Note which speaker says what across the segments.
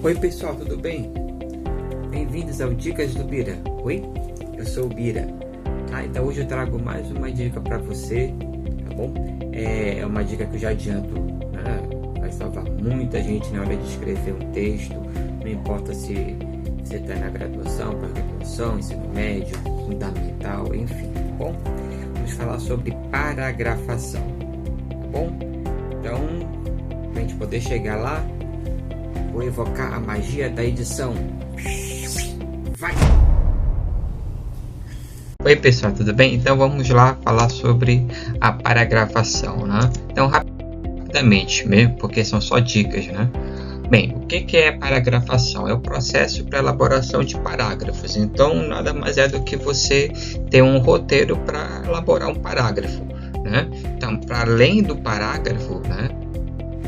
Speaker 1: Oi pessoal, tudo bem? Bem-vindos ao Dicas do Bira. Oi, eu sou o Bira. Então hoje eu trago mais uma dica para você, tá bom? É uma dica que eu já adianto, né? Vai salvar muita gente na hora de escrever um texto. Não importa se você está na graduação, pós-graduação, ensino médio, fundamental, enfim, tá bom? Vamos falar sobre paragrafação, tá bom? Então, para a gente poder chegar lá, vou evocar a magia da edição. Vai! Oi pessoal, tudo bem? Então vamos lá falar sobre a paragrafação, né? Então rapidamente mesmo, porque são só dicas, né? Bem, o que é paragrafação? É o processo para elaboração de parágrafos. Então nada mais é do que você ter um roteiro para elaborar um parágrafo, né? Então, para além do parágrafo, né,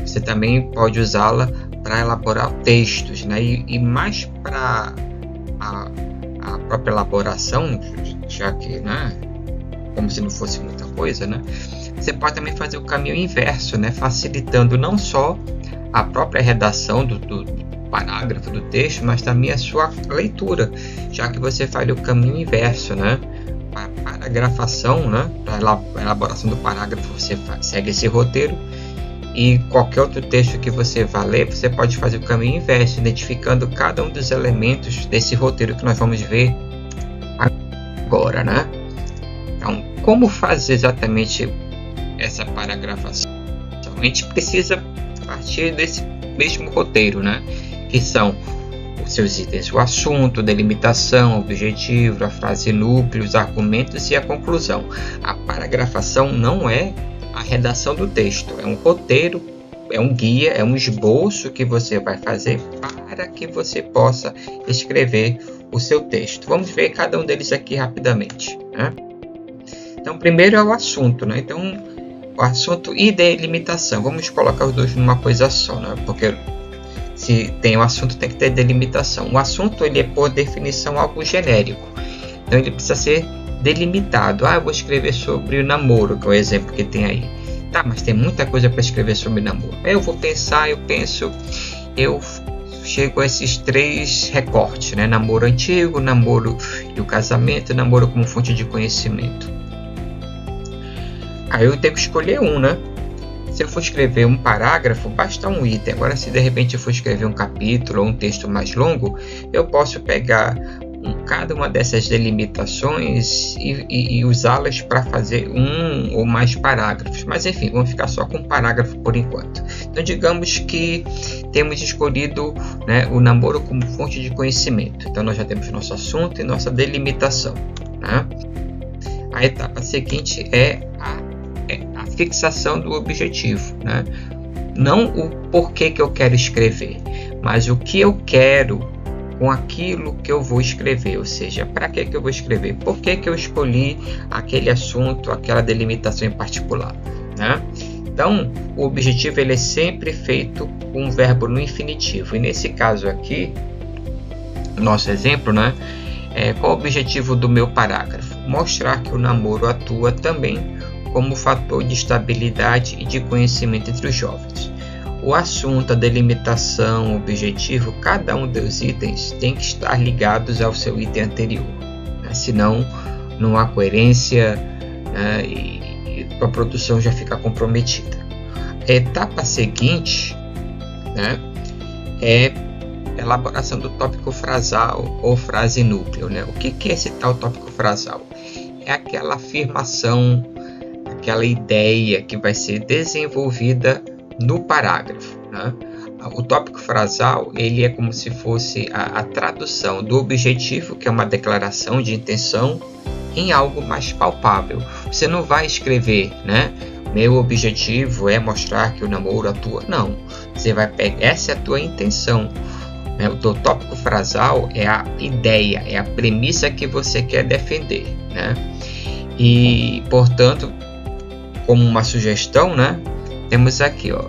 Speaker 1: você também pode usá-la para elaborar textos, né? E mais para a própria elaboração, já que, né, como se não fosse muita coisa, né? Você pode também fazer o caminho inverso, né? Facilitando não só a própria redação do parágrafo do texto, mas também a sua leitura, já que você faria o caminho inverso, né? A paragrafação, né? Para a elaboração do parágrafo, você segue esse roteiro. E qualquer outro texto que você vá ler, você pode fazer o caminho inverso, identificando cada um dos elementos desse roteiro que nós vamos ver agora, né? Então, como fazer exatamente essa paragrafação? A gente precisa partir desse mesmo roteiro, né? Que são os seus itens: o assunto, a delimitação, o objetivo, a frase núcleo, os argumentos e a conclusão. A paragrafação não é a redação do texto, é um roteiro, é um guia, é um esboço que você vai fazer para que você possa escrever o seu texto. Vamos ver cada um deles aqui rapidamente, né? Então, primeiro é o assunto, né? Então, o assunto e delimitação. Vamos colocar os dois numa coisa só, né? Porque se tem o assunto, tem que ter delimitação. O assunto, ele é, por definição, algo genérico. Então, ele precisa ser delimitado. Eu vou escrever sobre o namoro, que é o exemplo que tem aí. Tá, mas tem muita coisa para escrever sobre namoro. Eu vou pensar, eu chego a esses 3 recortes, né? Namoro antigo, namoro e o casamento, namoro como fonte de conhecimento. Aí eu tenho que escolher um, né? Se eu for escrever um parágrafo, basta um item. Agora, se de repente eu for escrever um capítulo ou um texto mais longo, eu posso pegar cada uma dessas delimitações e usá-las para fazer um ou mais parágrafos. Mas enfim, vamos ficar só com um parágrafo por enquanto. Então, digamos que temos escolhido, né, o namoro como fonte de conhecimento. Então, nós já temos nosso assunto e nossa delimitação, né? A etapa seguinte é a fixação do objetivo, né? Não o porquê que eu quero escrever, mas o que eu quero com aquilo que eu vou escrever, ou seja, para que eu vou escrever, por que eu escolhi aquele assunto, aquela delimitação em particular, né? Então, o objetivo, ele é sempre feito com um verbo no infinitivo, e nesse caso aqui, nosso exemplo, né? Qual o objetivo do meu parágrafo? Mostrar que o namoro atua também como fator de estabilidade e de conhecimento entre os jovens. O assunto, a delimitação, o objetivo, cada um dos itens tem que estar ligados ao seu item anterior, né? Senão não há coerência, né? E a produção já fica comprometida. A etapa seguinte, né, é a elaboração do tópico frasal ou frase núcleo, né? O que é esse tal tópico frasal? É aquela afirmação, aquela ideia que vai ser desenvolvida no parágrafo, né? O tópico frasal, ele é como se fosse a tradução do objetivo, que é uma declaração de intenção, em algo mais palpável. Você não vai escrever, né? Meu objetivo é mostrar que o namoro atua. Não. Você vai pegar, essa é a tua intenção, né? O teu tópico frasal é a ideia, é a premissa que você quer defender, né? E, portanto, como uma sugestão, né? Temos aqui, ó,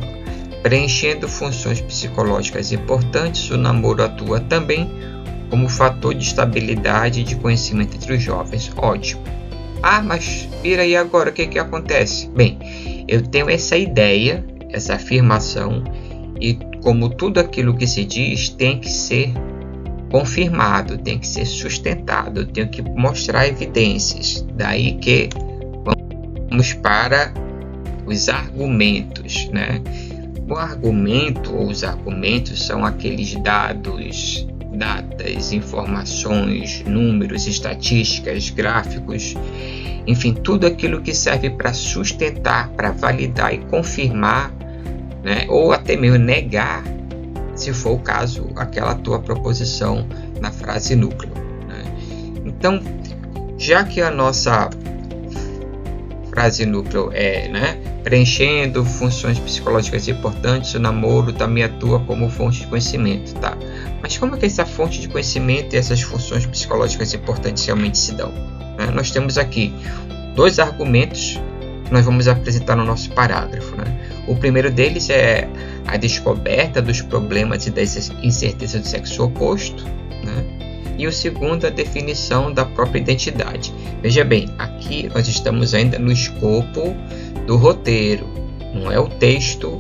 Speaker 1: preenchendo funções psicológicas importantes, o namoro atua também como fator de estabilidade e de conhecimento entre os jovens. Ótimo. Mas vira e agora o que acontece? Bem, eu tenho essa ideia, essa afirmação, e como tudo aquilo que se diz tem que ser confirmado, tem que ser sustentado, tem que mostrar evidências. Daí que vamos para os argumentos, né? O argumento ou os argumentos são aqueles dados, datas, informações, números, estatísticas, gráficos, enfim, tudo aquilo que serve para sustentar, para validar e confirmar, né? Ou até mesmo negar, se for o caso, aquela tua proposição na frase núcleo, né? Então, já que a nossa frase núcleo é, né, preenchendo funções psicológicas importantes, o namoro também atua como fonte de conhecimento, tá? Mas como é que essa fonte de conhecimento e essas funções psicológicas importantes realmente se dão, né? Nós temos aqui 2 argumentos que nós vamos apresentar no nosso parágrafo, né? O primeiro deles é a descoberta dos problemas e das incertezas do sexo oposto, né? E o segundo, a definição da própria identidade. Veja bem, aqui nós estamos ainda no escopo do roteiro, não é o texto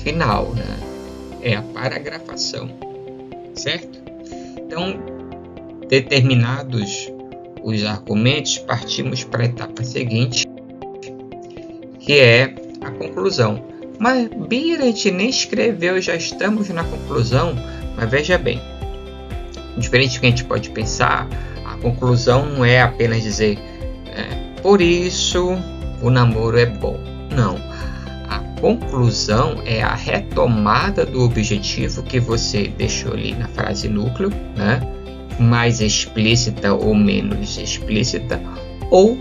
Speaker 1: final, né? É a paragrafação, certo? Então, determinados os argumentos, partimos para a etapa seguinte, que é a conclusão. Mas Bira, a gente nem escreveu, já estamos na conclusão. Mas veja bem, diferente do que a gente pode pensar, a conclusão não é apenas dizer por isso o namoro é bom. Não, a conclusão é a retomada do objetivo que você deixou ali na frase núcleo, né? Mais explícita ou menos explícita, ou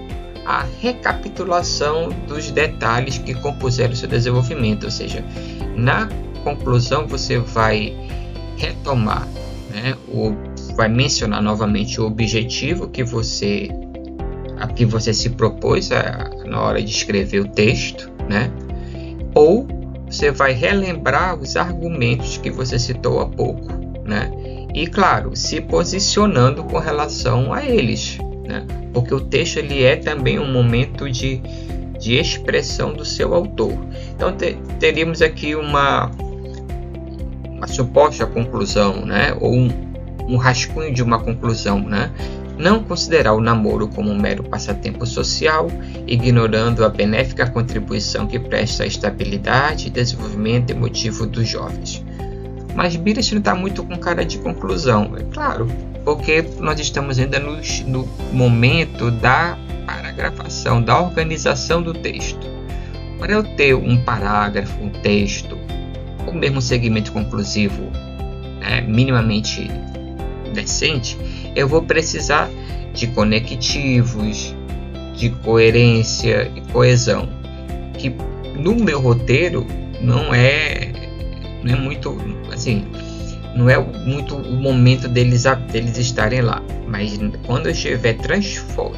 Speaker 1: a recapitulação dos detalhes que compuseram o seu desenvolvimento, ou seja, na conclusão você vai retomar, né, vai mencionar novamente o objetivo que você se propôs na hora de escrever o texto, né, ou você vai relembrar os argumentos que você citou há pouco, né, e claro, se posicionando com relação a eles, né? Porque o texto ele é também um momento de expressão do seu autor. Então teríamos aqui uma suposta conclusão, né? Ou um rascunho de uma conclusão, né? Não considerar o namoro como um mero passatempo social, ignorando a benéfica contribuição que presta à estabilidade e desenvolvimento emotivo dos jovens. Mas Bira não está muito com cara de conclusão, é claro, porque nós estamos ainda no momento da paragrafação, da organização do texto. Para eu ter um parágrafo, um texto, ou mesmo um segmento conclusivo, né, minimamente decente, eu vou precisar de conectivos, de coerência e coesão, que no meu roteiro não é muito assim, não é muito o momento deles estarem lá, mas quando eu estiver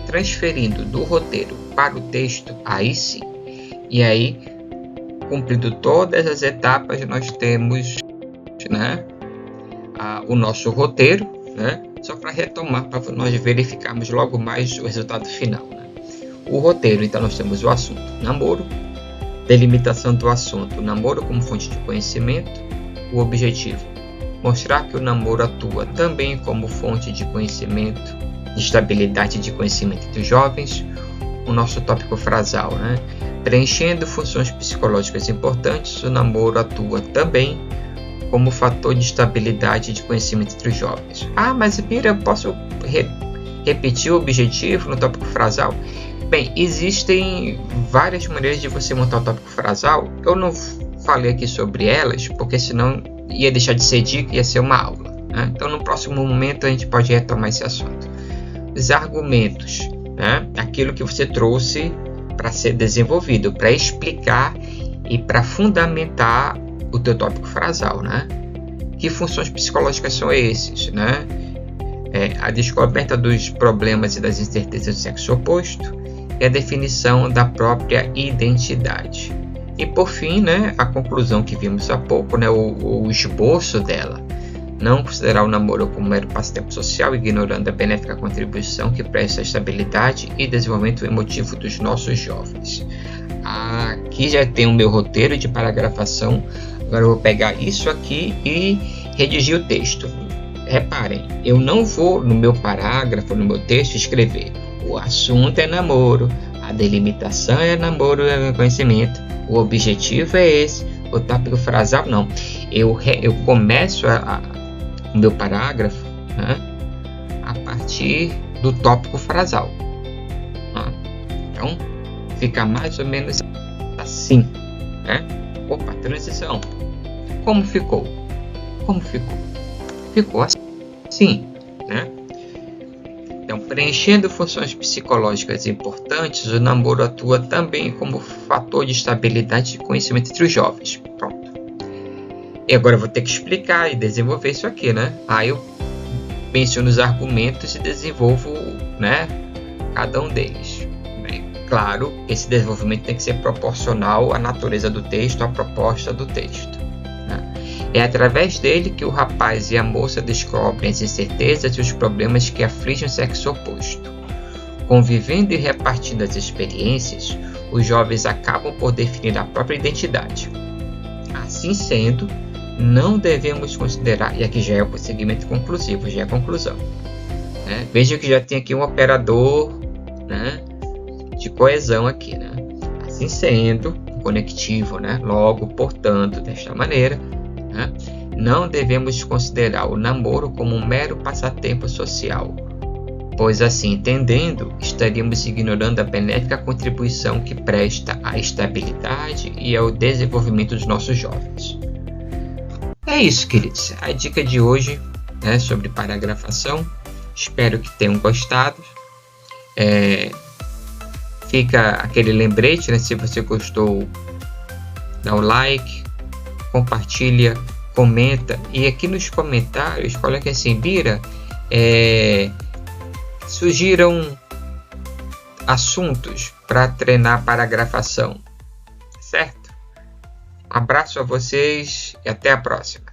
Speaker 1: transferindo do roteiro para o texto, aí sim, e aí cumprindo todas as etapas, nós temos, né, o nosso roteiro, né, só para retomar, para nós verificarmos logo mais o resultado final, né? O roteiro, então nós temos o assunto namoro, delimitação do assunto namoro como fonte de conhecimento, o objetivo mostrar que o namoro atua também como fonte de conhecimento, de estabilidade de conhecimento dos jovens, o nosso tópico frasal, né? Preenchendo funções psicológicas importantes, o namoro atua também como fator de estabilidade de conhecimento entre os jovens. Ah, mas Bira, eu posso repetir o objetivo no tópico frasal? Bem, existem várias maneiras de você montar o tópico frasal. Eu não falei aqui sobre elas, porque senão ia deixar de ser dica, ia ser uma aula, né? Então no próximo momento a gente pode retomar esse assunto. Os argumentos, né? Aquilo que você trouxe para ser desenvolvido, para explicar e para fundamentar o teu tópico frasal, né? Que funções psicológicas são esses, né? A descoberta dos problemas e das incertezas do sexo oposto e a definição da própria identidade. E por fim, né, a conclusão que vimos há pouco, né, o esboço dela, não considerar o namoro como mero passatempo social, ignorando a benéfica contribuição que presta à estabilidade e desenvolvimento emotivo dos nossos jovens. Aqui já tem o meu roteiro de paragrafação. Agora eu vou pegar isso aqui e redigir o texto. Reparem, eu não vou no meu parágrafo, no meu texto, escrever o assunto é namoro, a delimitação é namoro e reconhecimento, o objetivo é esse, o tópico frasal não. Eu começo o meu parágrafo, né, a partir do tópico frasal. Então fica mais ou menos assim, né? Opa, transição. Como ficou? Ficou assim, né? Então, preenchendo funções psicológicas importantes, o namoro atua também como fator de estabilidade e conhecimento entre os jovens. Pronto. E agora eu vou ter que explicar e desenvolver isso aqui, né? Aí eu menciono os argumentos e desenvolvo, né, cada um deles. Claro, esse desenvolvimento tem que ser proporcional à natureza do texto, à proposta do texto, né? É através dele que o rapaz e a moça descobrem as incertezas e os problemas que afligem o sexo oposto. Convivendo e repartindo as experiências, os jovens acabam por definir a própria identidade. Assim sendo, não devemos considerar, e aqui já é o segmento conclusivo, já é a conclusão, né? Veja que já tem aqui um operador, né, de coesão aqui, né? Assim sendo, conectivo, né? Logo, portanto, desta maneira, né, não devemos considerar o namoro como um mero passatempo social, pois assim entendendo, estaríamos ignorando a benéfica contribuição que presta à estabilidade e ao desenvolvimento dos nossos jovens. É isso, queridos. A dica de hoje é sobre paragrafação. Espero que tenham gostado. Fica aquele lembrete, né? Se você gostou, dá o like, compartilha, comenta. E aqui nos comentários, coloque assim, Bira, sugiram assuntos para treinar paragrafação, certo? Um abraço a vocês e até a próxima.